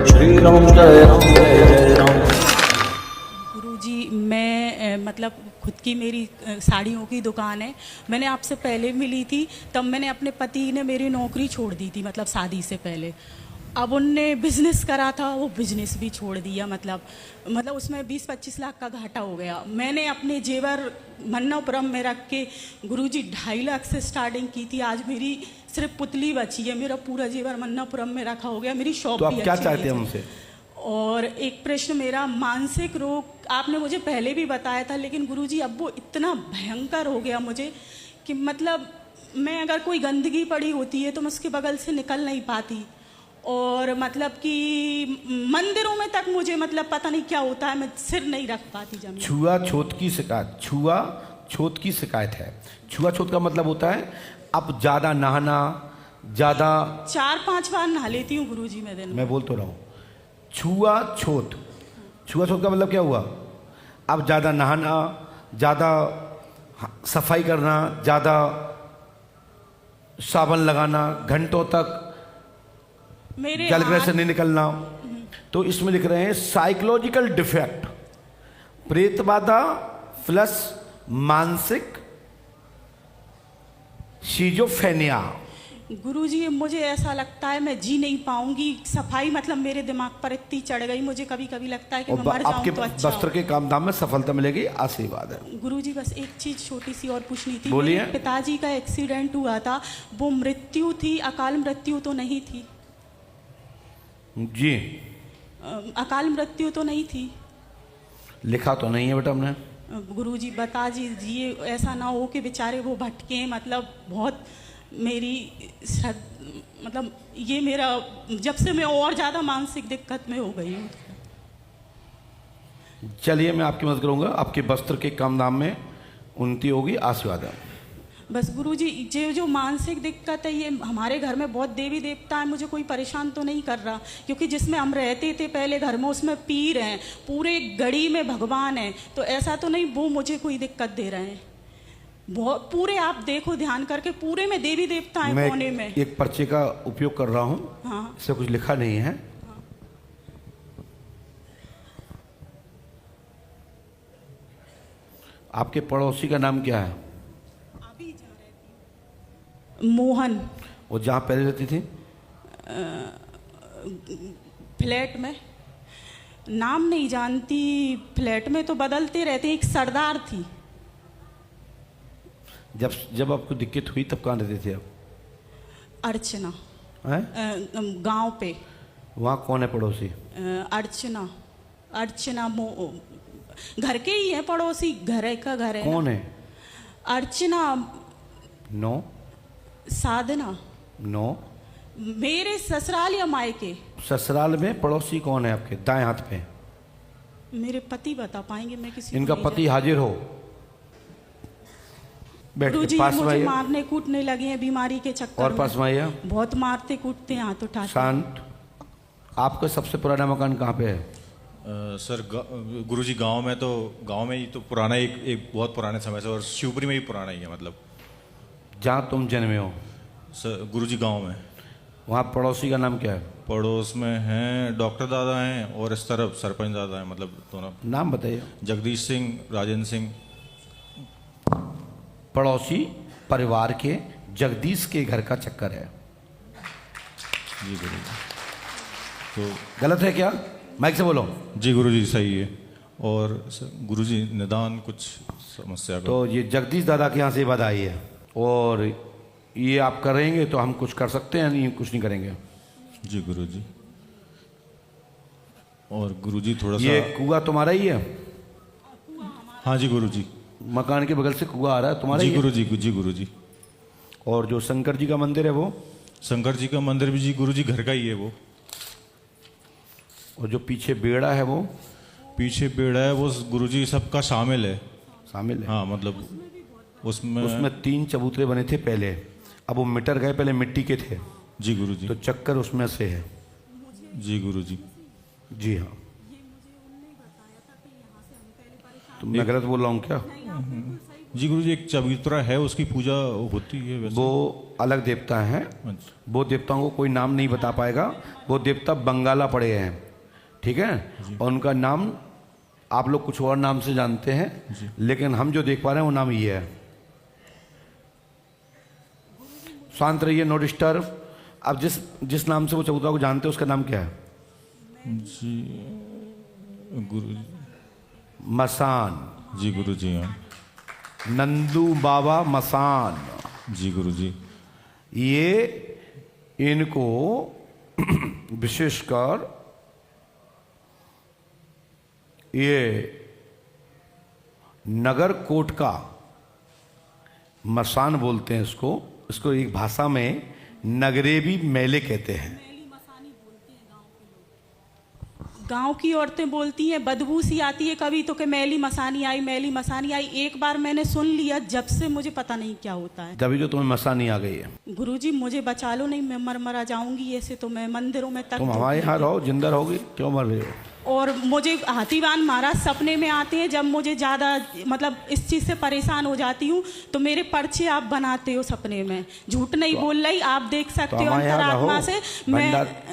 श्री राम जय राम जय जय राम। गुरुजी मैं मतलब खुद की मेरी साड़ियों की दुकान है। मैंने आपसे पहले मिली थी, तब मैंने अपने पति ने मेरी नौकरी छोड़ दी थी, मतलब शादी से पहले। अब उनने बिज़नेस करा था, वो बिज़नेस भी छोड़ दिया, मतलब उसमें 20-25 लाख का घाटा हो गया। मैंने अपने जेवर मन्नौपुरम में रख के गुरुजी 2.5 लाख से स्टार्टिंग की थी। आज मेरी सिर्फ पुतली बची है, मेरा पूरा जेवर मन्नौपुरम में रखा हो गया। मेरी शॉप तो आप भी क्या अच्छी चाहते हैं नहीं हमसे? चली। और एक प्रश्न मेरा, मानसिक रोग आपने मुझे पहले भी बताया था, लेकिन गुरुजी अब वो इतना भयंकर हो गया मुझे कि मतलब मैं अगर कोई गंदगी पड़ी होती है तो मैं उसके बगल से निकल नहीं पाती। और मतलब कि मंदिरों में तक मुझे मतलब पता नहीं क्या होता है, मैं सिर नहीं रख पाती जमीन। छुआछूत की शिकायत, छुआछूत की शिकायत है। छुआछूत का मतलब होता है अब ज्यादा नहाना, ज्यादा 4-5 बार नहा लेती हूँ गुरुजी मैं दिन में। मैं बोल तो रहा हूँ छुआछूत। छुआछूत का मतलब क्या हुआ? अब ज्यादा नहाना, ज्यादा सफाई करना, ज्यादा साबुन लगाना, घंटों तक मेरे कैलकुलेशन से हाथ नहीं निकलना। तो इसमें लिख रहे हैं साइकोलॉजिकल डिफेक्ट, प्रेत बाधा प्लस मानसिक शिजोफ्रेनिया। गुरुजी मुझे ऐसा लगता है मैं जी नहीं पाऊंगी। सफाई मतलब मेरे दिमाग पर इतनी चढ़ गई, मुझे कभी कभी लगता है कि मैं मर आपके जाऊं तो अच्छा वस्त्र के काम धाम में सफलता मिलेगी, आशीर्वाद है। गुरुजी बस एक चीज छोटी सी और पूछनी थी। बोलिए। मेरे पिताजी का एक्सीडेंट हुआ था, वो मृत्यु थी, अकाल मृत्यु तो नहीं थी? जी अकाल मृत्यु तो नहीं थी? लिखा तो नहीं है बेटा हमने। गुरुजी बता दीजिए, ऐसा ना हो कि बेचारे वो भटके। मतलब बहुत मेरी मतलब ये मेरा जब से मैं और ज़्यादा मानसिक दिक्कत में हो गई हूँ। चलिए मैं आपकी मदद करूंगा, आपके वस्त्र के काम दाम में उन्नति होगी, आशीर्वाद है। बस गुरुजी जो मानसिक दिक्कत है, ये हमारे घर में बहुत देवी देवता है, मुझे कोई परेशान तो नहीं कर रहा, क्योंकि जिसमें हम रहते थे पहले घर में उसमें पीर हैं, पूरे गड़ी में भगवान हैं, तो ऐसा तो नहीं वो मुझे कोई दिक्कत दे रहे हैं। बहुत पूरे आप देखो ध्यान करके, पूरे में देवी देवता हैं मैं कोने में। एक पर्चे का उपयोग कर रहा हूँ। हाँ इससे कुछ लिखा नहीं है। आपके पड़ोसी का नाम क्या है? मोहन। वो जहाँ पहले रहती थी फ्लैट में नाम नहीं जानती, फ्लैट में तो बदलते रहते हैं। एक सरदार थी। जब आपको दिक्कत हुई तब कहाँ रहते थे आप? अर्चना गांव पे। वहाँ कौन है पड़ोसी? अर्चना घर के ही है पड़ोसी, घर का घर है। कौन है? अर्चना। नो साधना। नो। मेरे ससुराल या मायके? ससुराल में पड़ोसी कौन है आपके दाएं हाथ पे? मेरे पति बता पाएंगे, मैं किसी इनका को नहीं पति हाजिर हो। बैठ गुरुजी के पास में मुझे आइए। मारने कूटने लगे हैं बीमारी के चक्कर और पास में आइए। बहुत मारते कूटते हैं, हाथ उठाते। शांत। आपका सबसे पुराना मकान कहाँ पे है? सर गुरुजी गांव में ही तो पुराना, एक बहुत पुराने समय से, और शिवपुरी में भी पुराना ही है। मतलब जहाँ तुम जन्मे हो सर गुरुजी गांव में। वहाँ पड़ोसी का नाम क्या है? पड़ोस में हैं डॉक्टर दादा हैं, और इस तरफ सरपंच दादा हैं, मतलब दोनों। नाम बताइए। जगदीश सिंह, राजेंद्र सिंह। पड़ोसी परिवार के जगदीश के घर का चक्कर है। जी गुरुजी। तो गलत है क्या? माइक से बोलो। जी गुरुजी सही है। और गुरुजी निदान कुछ समस्या का। तो ये जगदीश दादा के यहाँ से बात आई है, और ये आप करेंगे तो हम कुछ कर सकते हैं, नहीं कुछ नहीं करेंगे। जी गुरुजी। और गुरुजी थोड़ा सा। ये कुआं तुम्हारा ही है? हाँ जी गुरुजी। मकान के बगल से कुआं आ रहा है तुम्हारा जी ही है? गुरुजी। जी गुरुजी। और जो शंकर जी का मंदिर है वो? शंकर जी का मंदिर भी जी गुरुजी घर का ही है वो। और जो पीछे बेड़ा है वो? पीछे पेड़ है वो गुरुजी सबका शामिल है। शामिल है। हाँ मतलब उसमें उसमें 3 चबूतरे बने थे पहले, अब वो मिटर गए, पहले मिट्टी के थे। जी गुरुजी। तो चक्कर उसमें से है। जी गुरुजी। जी हाँ। तो मैं गलत बोल रहा हूँ क्या? जी गुरुजी, एक चबूतरा है, उसकी पूजा होती है वैसे? वो अलग देवता हैं, अच्छा। वो देवताओं को कोई नाम नहीं बता पाएगा। वो देवता बंगाला पड़े हैं, ठीक है, और उनका नाम आप लोग कुछ और नाम से जानते हैं, लेकिन हम जो देख पा रहे हैं वो नाम ये है। शांत रहिए, नो डिस्टर्ब। अब जिस नाम से वो चबूतरा को जानते हैं उसका नाम क्या है? जी गुरुजी। मसान। जी गुरुजी। हाँ नंदू बाबा मसान। जी गुरुजी। ये इनको विशेषकर ये नगर कोट का मसान बोलते हैं इसको एक भाषा में नगरेबी मेले कहते हैं। गांव की औरतें बोलती हैं बदबू सी आती है कभी तो कि मैली मसानी आई, मैली मसानी आई। एक बार मैंने सुन लिया, जब से मुझे पता नहीं क्या होता है। तभी जो तुम्हें मसानी आ गई है। गुरुजी मुझे बचा लो, नहीं मैं मरा जाऊंगी ऐसे तो। मैं मंदिरों में तक तुम हमारे यहाँ रहो, जिंदा रहोगी, क्यों मर रहे हो? और मुझे हाथीवान महाराज सपने में आते हैं। जब मुझे ज़्यादा मतलब इस चीज़ से परेशान हो जाती हूँ तो मेरे पर्चे आप बनाते हो सपने में। झूठ नहीं बोल रही, आप देख सकते हो अंतरात्मा से।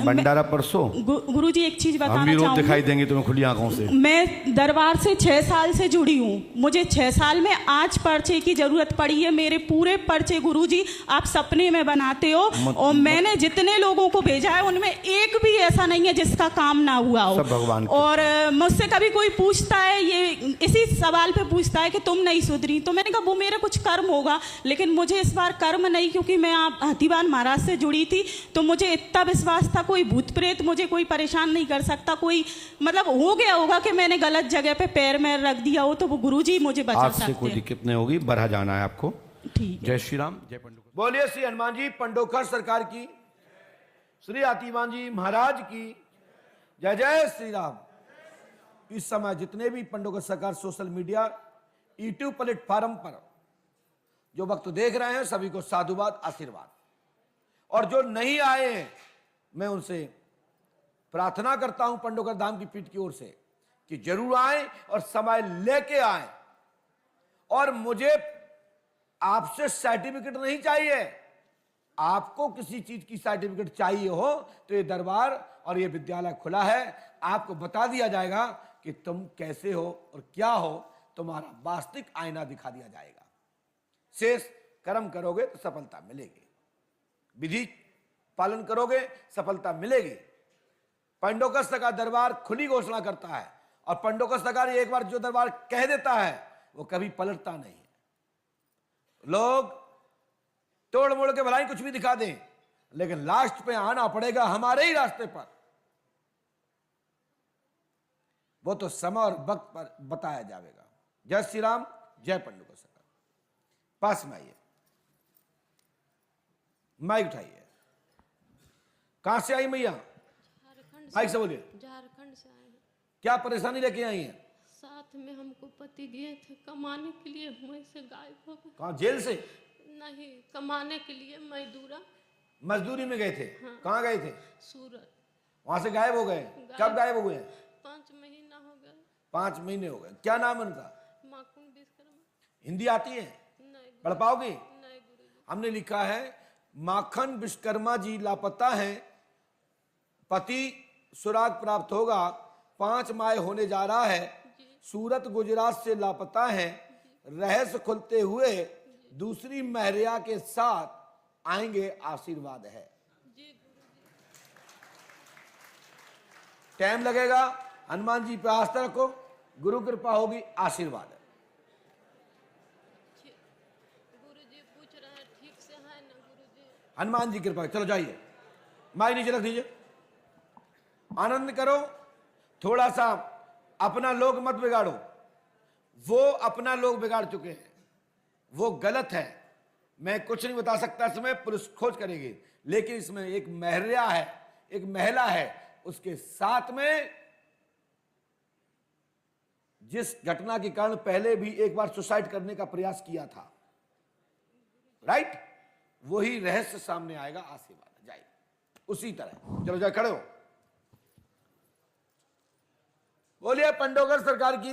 भंडारा परसों गुरुजी एक चीज़ बताना हम भी रोज चाहूँगी। दिखाई देंगे तुम्हें खुली आंखों से। मैं दरबार से 6 साल से जुड़ी हूँ। मुझे 6 साल में आज पर्चे की जरूरत पड़ी है। मेरे पूरे पर्चे गुरुजी आप सपने में बनाते हो, और मैंने जितने लोगों को भेजा है उनमें एक भी ऐसा नहीं है जिसका काम ना हुआ हो। भगवान। और मुझसे कभी कोई पूछता है, ये इसी सवाल पे पूछता है कि तुम नहीं सुधरी, तो मैंने कहा वो मेरा कुछ कर्म होगा, लेकिन मुझे इस बार कर्म नहीं, क्योंकि मैं आप हाथीवान महाराज से जुड़ी थी तो मुझे इतना विश्वास था कोई भूत प्रेत मुझे कोई परेशान नहीं कर सकता। कोई मतलब हो गया होगा कि मैंने गलत जगह पे पैर में रख दिया हो, तो वो गुरुजी मुझे बचा सकते हैं। आज से कोई दिक्कत नहीं होगी, बरहा जाना है आपको। ठीक है। जय श्री राम, जय पंडोकर। बोलिए श्री हनुमान जी पंडोकर सरकार की, श्री हाथीवान जी महाराज की जय। जय श्री राम। इस समय जितने भी पंडोकर सरकार सोशल मीडिया यूट्यूब प्लेटफॉर्म पर जो वक्त देख रहे हैं सभी को साधुवाद, आशीर्वाद। और जो नहीं आए हैं मैं उनसे प्रार्थना करता हूं पंडोकर धाम की पीठ की ओर से कि जरूर आए और समय लेके आए। और मुझे आपसे सर्टिफिकेट नहीं चाहिए। आपको किसी चीज की सर्टिफिकेट चाहिए हो तो ये दरबार और ये विद्यालय खुला है। आपको बता दिया जाएगा कि तुम कैसे हो और क्या हो, तुम्हारा वास्तविक आईना दिखा दिया जाएगा। शेष कर्म करोगे तो सफलता मिलेगी, विधि पालन करोगे सफलता मिलेगी। पंडोकर सरकार दरबार खुली घोषणा करता है, और पंडोकर सरकार एक बार जो दरबार कह देता है वो कभी पलटता नहीं है। लोग तोड़ मोड़ के भलाई कुछ भी दिखा दें, लेकिन लास्ट पे आना पड़ेगा हमारे ही रास्ते पर। वो तो समय और वक्त पर बताया जाएगा। जय श्री राम, जय पंडोकर सरकार। पास में आइए, माइक उठाइए। कहां से आई मैया? माइक से बोलिए। झारखंड से आए हैं। क्या परेशानी लेके आई हैं? साथ में हमको पति गए थे कमाने के लिए, वहीं से गायब हो गए। कहां, जेल से? नहीं, कमाने के लिए मजदूरा। मजदूरी में गए थे? हाँ। कहां गए थे? सूरत। वहां से गायब हो गए? कब गायब हो गए? 5 महीना हो गए। 5 महीने हो गए। क्या नाम है उनका? माखन विश्वकर्मा। हिंदी आती है? नहीं। पढ़ पाओगी? नहीं गुरुजी। हमने लिखा है माखन विश्वकर्मा जी लापता हैं, पति सुराग प्राप्त होगा, 5 माह होने जा रहा है, सूरत गुजरात से लापता हैं, रहस्य खुलते हुए दूसरी महरिया के साथ आएंगे, आशीर्वाद है। टाइम लगेगा, हनुमान जी पे आस्था रखो, गुरु कृपा होगी, आशीर्वाद है। गुरुजी पूछ रहे हैं ठीक से है ना गुरुजी? हनुमान जी कृपा। चलो जाइए, माई नीचे रख दीजिए, आनंद करो। थोड़ा सा अपना लोग मत बिगाड़ो। वो अपना लोग बिगाड़ चुके हैं, वो गलत है। मैं कुछ नहीं बता सकता, इसमें पुलिस खोज करेगी, लेकिन इसमें एक महरिया है, एक महिला है, उसके साथ में जिस घटना के कारण पहले भी एक बार सुसाइड करने का प्रयास किया था, राइट, वही रहस्य सामने आएगा, आशीर्वाद जाए उसी तरह। चलो जाए, खड़े हो, बोलिए पंडोकर सरकार की।